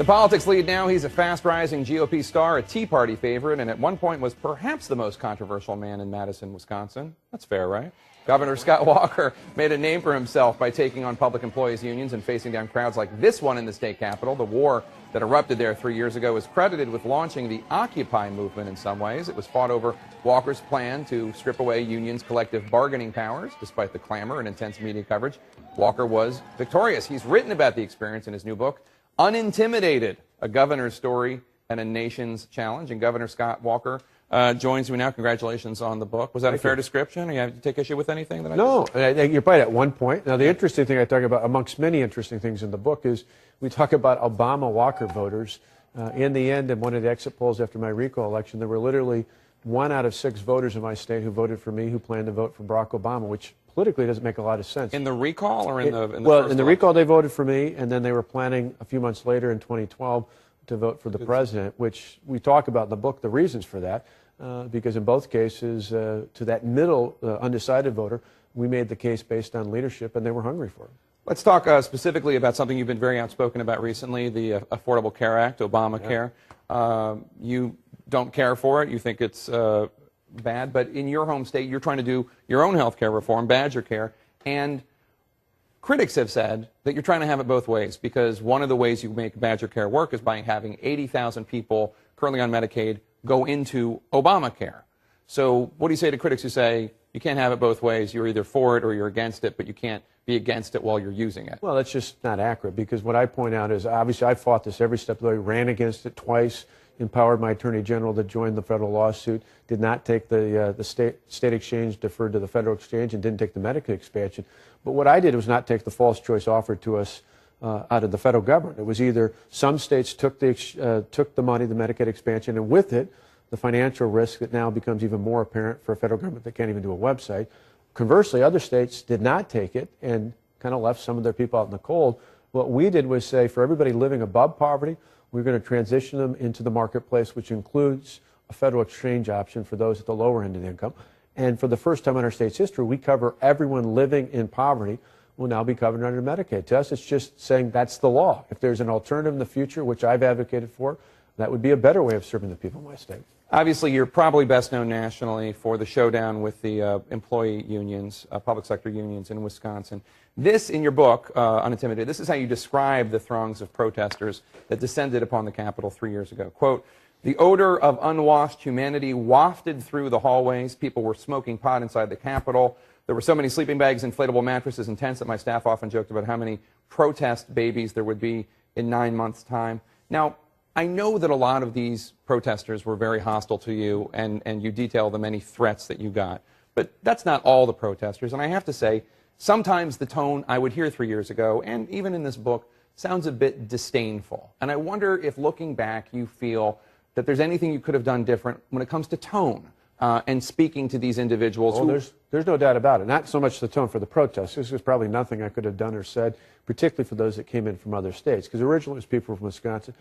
The politics lead now. He's a fast-rising GOP star, a Tea Party favorite, and at one point was perhaps the most controversial man in Madison, Wisconsin. That's fair, right? Governor Scott Walker made a name for himself by taking on public employees unions and facing down crowds like this one in the state capitol. The war that erupted there 3 years ago is credited with launching the Occupy movement in some ways. It was fought over Walker's plan to strip away unions' collective bargaining powers. Despite the clamor and intense media coverage, Walker was victorious. He's written about the experience in his new book, Unintimidated, a governor's story and a nation's challenge. And Governor Scott Walker joins me now. Congratulations on the book. Was that a fair description? Or you have to take issue with anything that I No, you're right at one point. Now, the interesting thing I talk about, amongst many interesting things in the book, is we talk about Obama-Walker voters. In the end, in one of the exit polls after my recall election, there were literally 1 out of 6 voters in my state who voted for me who planned to vote for Barack Obama, which politically doesn't make a lot of sense. In the recall or in the well, first in the election? recall they voted for me, and then they were planning a few months later in 2012 to vote for the president, which we talk about in the book, the reasons for that, because in both cases, to that middle undecided voter, we made the case based on leadership, and they were hungry for it. Let's talk specifically about something you've been very outspoken about recently, the Affordable Care Act, Obamacare. Yeah. You don't care for it. You think it's bad, but in your home state, you're trying to do your own health care reform, Badger Care, and critics have said that you're trying to have it both ways, because one of the ways you make Badger Care work is by having 80,000 people currently on Medicaid go into Obamacare. So what do you say to critics who say you can't have it both ways? You're either for it or you're against it, but you can't be against it while you're using it. Well, that's just not accurate, because what I point out is, obviously, I fought this every step of the way, ran against it twice, empowered my attorney general to join the federal lawsuit, did not take the state exchange, deferred to the federal exchange, and didn't take the Medicaid expansion. But what I did was not take the false choice offered to us out of the federal government. It was either some states took the money, the Medicaid expansion, and with it, the financial risk that now becomes even more apparent for a federal government that can't even do a website. Conversely, other states did not take it and kind of left some of their people out in the cold. What we did was say, for everybody living above poverty, we're going to transition them into the marketplace, which includes a federal exchange option for those at the lower end of the income. And for the first time in our state's history, we cover everyone living in poverty will now be covered under Medicaid. To us, it's just saying that's the law. If there's an alternative in the future, which I've advocated for, that would be a better way of serving the people in my state. Obviously, you're probably best known nationally for the showdown with the employee unions, public sector unions in Wisconsin. This, in your book, Unintimidated, this is how you describe the throngs of protesters that descended upon the Capitol 3 years ago. Quote, "The odor of unwashed humanity wafted through the hallways. People were smoking pot inside the Capitol. There were so many sleeping bags, inflatable mattresses, and tents that my staff often joked about how many protest babies there would be in 9 months' time." Now, I know that a lot of these protesters were very hostile to you, and you detail the many threats that you got. But that's not all the protesters. And I have to say, sometimes the tone I would hear 3 years ago, and even in this book, sounds a bit disdainful. And I wonder if, looking back, you feel that there's anything you could have done different when it comes to tone and speaking to these individuals. Well, there's no doubt about it. Not so much the tone for the protesters. There's probably nothing I could have done or said, particularly for those that came in from other states. Because originally it was people from Wisconsin.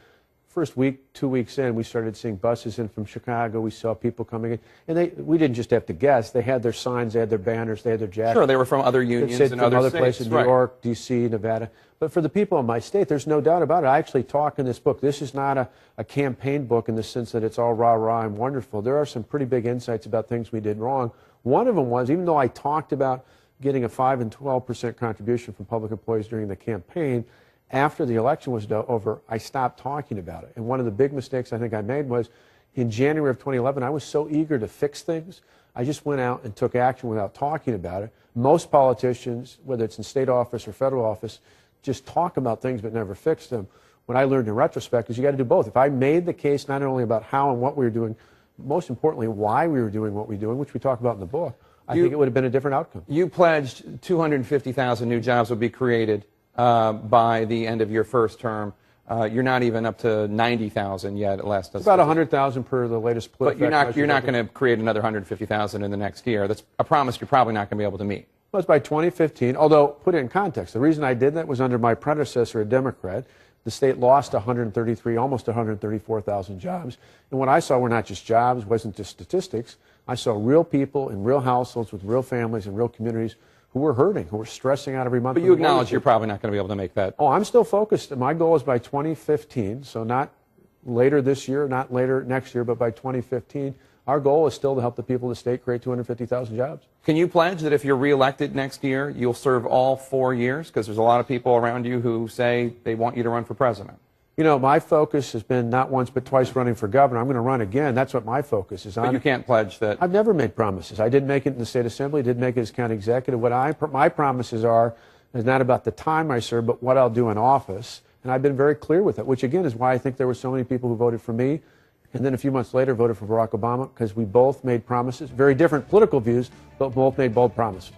First week, 2 weeks in, we started seeing buses in from Chicago. We saw people coming in. And we didn't just have to guess. They had their signs, they had their banners, they had their jackets. Sure, they were from other unions and other places, New York, D.C., Nevada. But for the people in my state, there's no doubt about it. I actually talk in this book. This is not a campaign book in the sense that it's all rah-rah and wonderful. There are some pretty big insights about things we did wrong. One of them was, even though I talked about getting a 5% and 12% contribution from public employees during the campaign, after the election was over, I stopped talking about it. And one of the big mistakes I think I made was, in January of 2011, I was so eager to fix things, I just went out and took action without talking about it. Most politicians, whether it's in state office or federal office, just talk about things but never fix them. What I learned in retrospect is you got to do both. If I made the case not only about how and what we were doing, most importantly, why we were doing what we were doing, which we talk about in the book, I think it would have been a different outcome. You pledged 250,000 new jobs would be created by the end of your first term. You're not even up to 90,000 yet. It's about 100,000 per the latest But you're not going to create another 150,000 in the next year. That's a promise you're probably not going to be able to meet. Well, it's by 2015, although, put it in context, the reason I did that was under my predecessor, a Democrat. The state lost 133, almost 134,000 jobs. And what I saw were not just jobs, wasn't just statistics. I saw real people in real households with real families and real communities who are hurting, who are stressing out every month. But you acknowledge you're probably not going to be able to make that. Oh, I'm still focused. My goal is by 2015, so not later this year, not later next year, but by 2015, our goal is still to help the people of the state create 250,000 jobs. Can you pledge that if you're reelected next year, you'll serve all 4 years? Because there's a lot of people around you who say they want you to run for president. You know, my focus has been not once but twice running for governor. I'm going to run again. That's what my focus is on. But you can't pledge that. I've never made promises. I didn't make it in the state assembly, didn't make it as county executive. My promises is not about the time I serve, but what I'll do in office. And I've been very clear with it, which again is why I think there were so many people who voted for me and then a few months later voted for Barack Obama, because we both made promises, very different political views, but both made bold promises.